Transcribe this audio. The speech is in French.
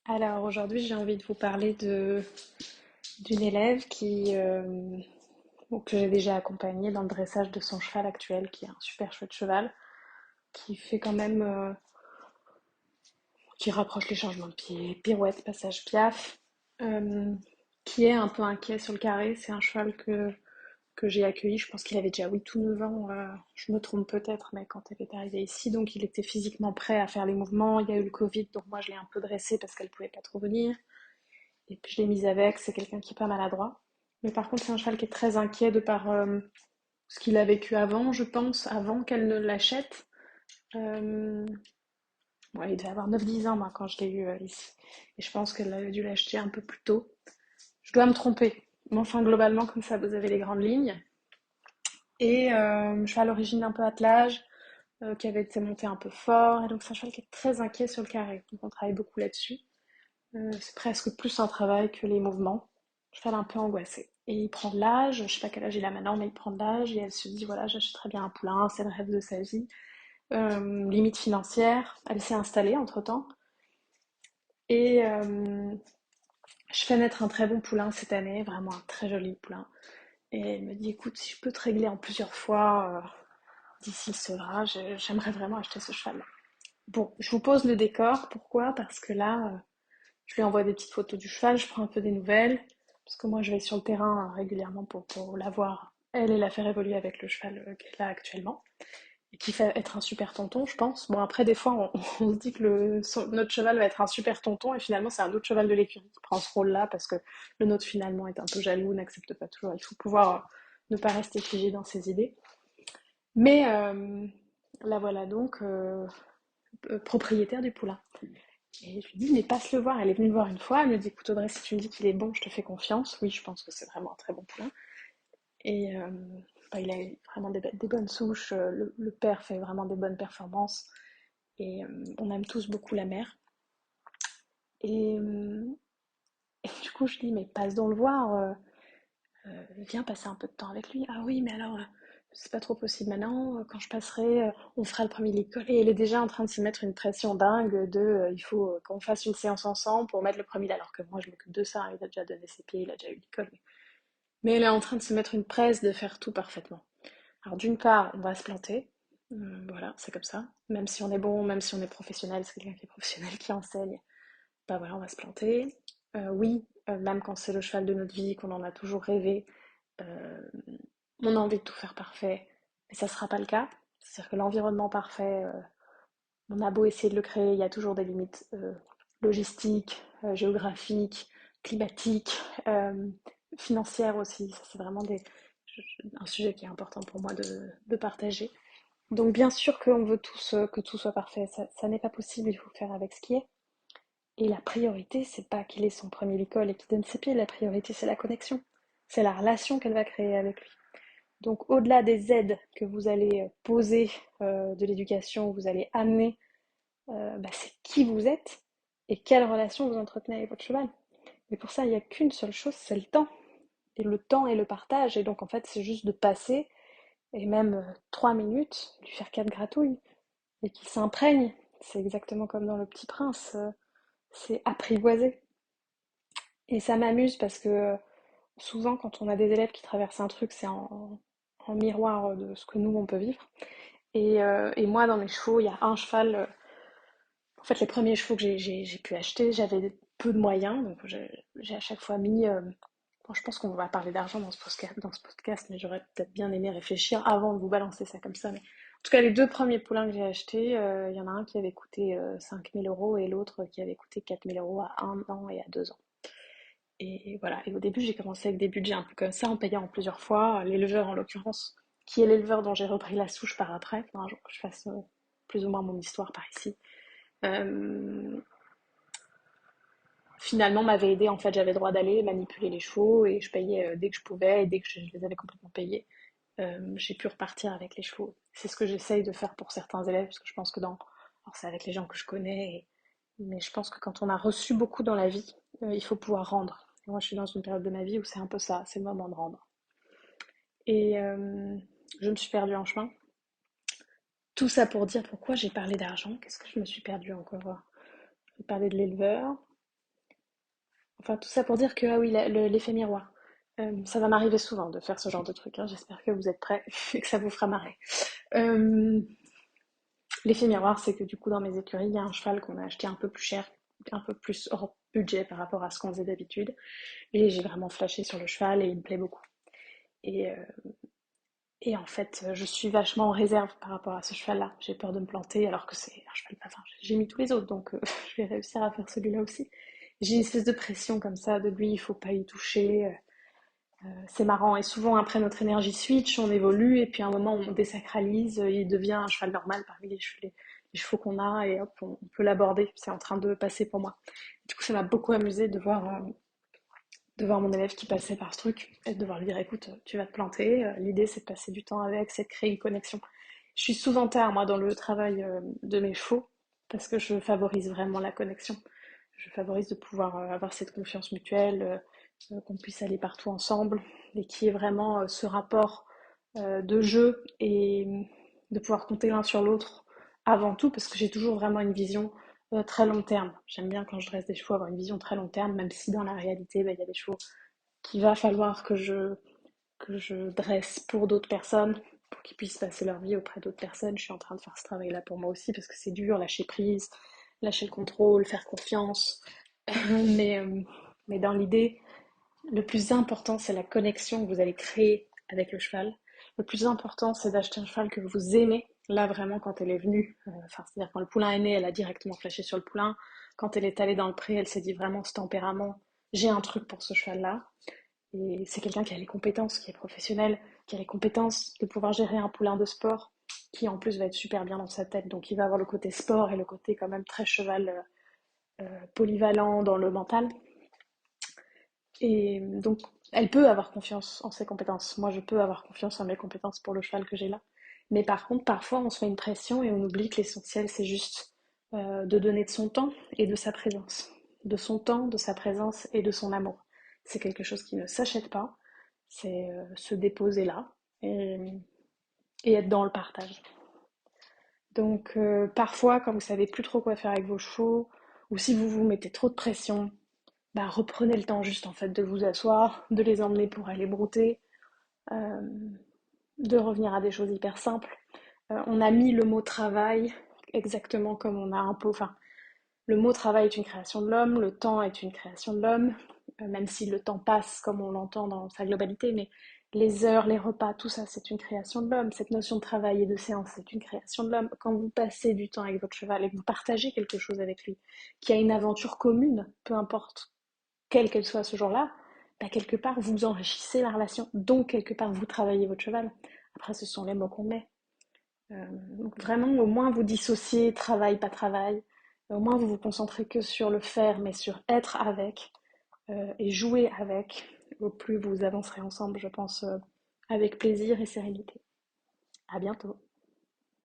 Alors aujourd'hui, j'ai envie de vous parler d'une élève que j'ai déjà accompagnée dans le dressage de son cheval actuel, qui est un super chouette cheval, qui fait quand même, qui rapproche les changements de pied, pirouette, passage piaf, euh, qui est un peu inquiet sur le carré. C'est un cheval que j'ai accueilli, je pense qu'il avait déjà 8 ou 9 ans, je me trompe peut-être, mais quand elle est arrivée ici, donc il était physiquement prêt à faire les mouvements. Il y a eu le Covid, donc moi je l'ai un peu dressé parce qu'elle pouvait pas trop venir. Et puis je l'ai mise avec, c'est quelqu'un qui est pas maladroit. Mais par contre, c'est un cheval qui est très inquiet de par ce qu'il a vécu avant, je pense, avant qu'elle ne l'achète. Euh, ouais, il devait avoir 9-10 ans moi, quand je l'ai eu ici. Et je pense qu'elle avait dû l'acheter un peu plus tôt. Je dois me tromper. Mais enfin, globalement, comme ça, vous avez les grandes lignes. Et cheval à l'origine un peu attelage, qui avait été monté un peu fort. Et donc, c'est un cheval qui est très inquiet sur le carré. Donc, on travaille beaucoup là-dessus. C'est presque plus un travail que les mouvements. Je suis un peu angoissée. Et il prend de l'âge, je sais pas quel âge il a maintenant, mais il prend de l'âge et elle se dit voilà, j'achèterais bien un poulain, c'est le rêve de sa vie. Limite financière, elle s'est installée entre temps. Et je fais naître un très bon poulain cette année, vraiment un très joli poulain. Et elle me dit écoute, si je peux te régler en plusieurs fois d'ici le sevrage, j'aimerais vraiment acheter ce cheval. Bon, je vous pose le décor. Pourquoi? Parce que là, je lui envoie des petites photos du cheval, je prends un peu des nouvelles, parce que moi je vais sur le terrain régulièrement pour la voir, elle, et la faire évoluer avec le cheval qu'elle a actuellement, et qui fait être un super tonton, je pense. Bon, après, des fois, on se dit que notre cheval va être un super tonton, et finalement, c'est un autre cheval de l'écurie qui prend ce rôle-là, parce que le nôtre, finalement, est un peu jaloux, n'accepte pas toujours. Il faut pouvoir ne pas rester figé dans ses idées. Mais la voilà donc propriétaire du poulain. Et je lui dis, mais passe le voir. Elle est venue le voir une fois. Elle me dit, écoute Audrey, si tu me dis qu'il est bon, je te fais confiance. Oui, je pense que c'est vraiment un très bon poulain. Et bah, il a vraiment des bonnes souches. Le père fait vraiment des bonnes performances. Et on aime tous beaucoup la mère. Et, et du coup, je dis, mais passe donc le voir. Viens passer un peu de temps avec lui. Ah oui, mais alors, c'est pas trop possible maintenant. Quand je passerai, on fera le premier de l'école. Et elle est déjà en train de se mettre une pression dingue de il faut qu'on fasse une séance ensemble pour mettre le premier. Alors que moi, je m'occupe de ça. Il a déjà donné ses pieds, il a déjà eu l'école. Mais elle est en train de se mettre une presse de faire tout parfaitement. Alors, d'une part, on va se planter. Voilà, c'est comme ça. Même si on est bon, même si on est professionnel, c'est quelqu'un qui est professionnel qui enseigne. Bah voilà, on va se planter. Oui, même quand c'est le cheval de notre vie, qu'on en a toujours rêvé, euh, on a envie de tout faire parfait, mais ça ne sera pas le cas. C'est-à-dire que l'environnement parfait, on a beau essayer de le créer, il y a toujours des limites logistiques, géographiques, climatiques, euh, financières aussi. Ça, c'est vraiment un sujet qui est important pour moi de partager. Donc bien sûr qu'on veut tous que tout soit parfait, ça n'est pas possible, il faut faire avec ce qui est. Et la priorité, c'est pas qu'il ait son premier licol et qu'il donne ses pieds, la priorité c'est la connexion. C'est la relation qu'elle va créer avec lui. Donc au-delà des aides que vous allez poser de l'éducation, vous allez amener, bah, c'est qui vous êtes et quelle relation vous entretenez avec votre cheval. Et pour ça, il n'y a qu'une seule chose, c'est le temps. Et le temps et le partage. Et donc en fait, c'est juste de passer, et même 3 minutes, lui faire 4 gratouilles, et qu'il s'imprègne. C'est exactement comme dans Le Petit Prince, c'est apprivoiser. Et ça m'amuse parce que souvent, quand on a des élèves qui traversent un truc, c'est en miroir de ce que nous, on peut vivre. Et moi, dans mes chevaux, il y a un cheval. En fait, les premiers chevaux que j'ai pu acheter, j'avais peu de moyens. Donc, j'ai à chaque fois mis. Bon, je pense qu'on va parler d'argent dans ce podcast, mais j'aurais peut-être bien aimé réfléchir avant de vous balancer ça comme ça. Mais en tout cas, les deux premiers poulains que j'ai achetés, il y en a un qui avait coûté 5 000 euros et l'autre qui avait coûté 4 000 euros à 1 an et à 2 ans. Et voilà, et au début j'ai commencé avec des budgets un peu comme ça, en payant en plusieurs fois, l'éleveur en l'occurrence, qui est l'éleveur dont j'ai repris la souche par après, faudra un jour que je fasse plus ou moins mon histoire par ici. Euh, Finalement m'avait aidé, en fait j'avais le droit d'aller manipuler les chevaux et je payais dès que je pouvais et dès que je les avais complètement payés, j'ai pu repartir avec les chevaux. C'est ce que j'essaye de faire pour certains élèves, parce que je pense que alors c'est avec les gens que je connais, mais je pense que quand on a reçu beaucoup dans la vie, il faut pouvoir rendre. Moi, je suis dans une période de ma vie où c'est un peu ça, c'est le moment de rendre. Et je me suis perdue en chemin. Tout ça pour dire pourquoi j'ai parlé d'argent. Qu'est-ce que je me suis perdue encore? J'ai parlé de l'éleveur. Enfin, tout ça pour dire que, ah oui, l'effet miroir. Ça va m'arriver souvent de faire ce genre de truc, hein. J'espère que vous êtes prêts et que ça vous fera marrer. Euh, L'effet miroir, c'est que du coup, dans mes écuries, il y a un cheval qu'on a acheté un peu plus cher, un peu plus hors budget par rapport à ce qu'on faisait d'habitude. Et j'ai vraiment flashé sur le cheval et il me plaît beaucoup. Et, euh, et en fait, je suis vachement en réserve par rapport à ce cheval-là. J'ai peur de me planter alors que c'est un cheval. Enfin, j'ai mis tous les autres, donc je vais réussir à faire celui-là aussi. J'ai une espèce de pression comme ça de lui, il faut pas y toucher. C'est marrant. Et souvent, après notre énergie switch, on évolue et puis à un moment, on désacralise. Il devient un cheval normal parmi les chevaux qu'on a et hop, on peut l'aborder. C'est en train de passer pour moi. Du coup, ça m'a beaucoup amusé de voir mon élève qui passait par ce truc et de devoir lui dire écoute, tu vas te planter. L'idée, c'est de passer du temps avec, c'est de créer une connexion. Je suis souvent tard, moi, dans le travail de mes chevaux parce que je favorise vraiment la connexion. Je favorise de pouvoir avoir cette confiance mutuelle, qu'on puisse aller partout ensemble et qui est vraiment ce rapport de jeu et de pouvoir compter l'un sur l'autre avant tout parce que j'ai toujours vraiment une vision très long terme. J'aime bien quand je dresse des chevaux avoir une vision très long terme, même si dans la réalité, bah, il y a des chevaux qu'il va falloir que je dresse pour d'autres personnes, pour qu'ils puissent passer leur vie auprès d'autres personnes. Je suis en train de faire ce travail-là pour moi aussi parce que c'est dur, lâcher prise, lâcher le contrôle, faire confiance. mais, euh, mais dans l'idée, le plus important, c'est la connexion que vous allez créer avec le cheval. Le plus important, c'est d'acheter un cheval que vous aimez. Là, vraiment, quand elle est venue, enfin, c'est-à-dire quand le poulain est né, elle a directement flashé sur le poulain. Quand elle est allée dans le pré, elle s'est dit vraiment ce tempérament, j'ai un truc pour ce cheval-là. Et c'est quelqu'un qui a les compétences, qui est professionnel, qui a les compétences de pouvoir gérer un poulain de sport, qui en plus va être super bien dans sa tête. Donc il va avoir le côté sport et le côté quand même très cheval polyvalent dans le mental. Et donc, elle peut avoir confiance en ses compétences. Moi, je peux avoir confiance en mes compétences pour le cheval que j'ai là. Mais par contre, parfois, on se met une pression et on oublie que l'essentiel, c'est juste de donner de son temps et de sa présence. De son temps, de sa présence et de son amour. C'est quelque chose qui ne s'achète pas. C'est se déposer là et, et être dans le partage. Donc, parfois, quand vous savez plus trop quoi faire avec vos chevaux, ou si vous vous mettez trop de pression, bah, reprenez le temps juste en fait de vous asseoir, de les emmener pour aller brouter, euh, de revenir à des choses hyper simples. On a mis le mot travail exactement comme on a un peu. Enfin, le mot travail est une création de l'homme, le temps est une création de l'homme, même si le temps passe comme on l'entend dans sa globalité, mais les heures, les repas, tout ça, c'est une création de l'homme. Cette notion de travail et de séance, c'est une création de l'homme. Quand vous passez du temps avec votre cheval et que vous partagez quelque chose avec lui, qu'il y a une aventure commune, peu importe quelle qu'elle soit ce jour-là, bah, quelque part, vous enrichissez la relation. Donc, quelque part, vous travaillez votre cheval. Après, ce sont les mots qu'on met. Donc, vraiment, au moins, vous dissociez travail, pas travail. Au moins, vous vous concentrez que sur le faire, mais sur être avec et jouer avec. Au plus vous avancerez ensemble, je pense, avec plaisir et sérénité. À bientôt.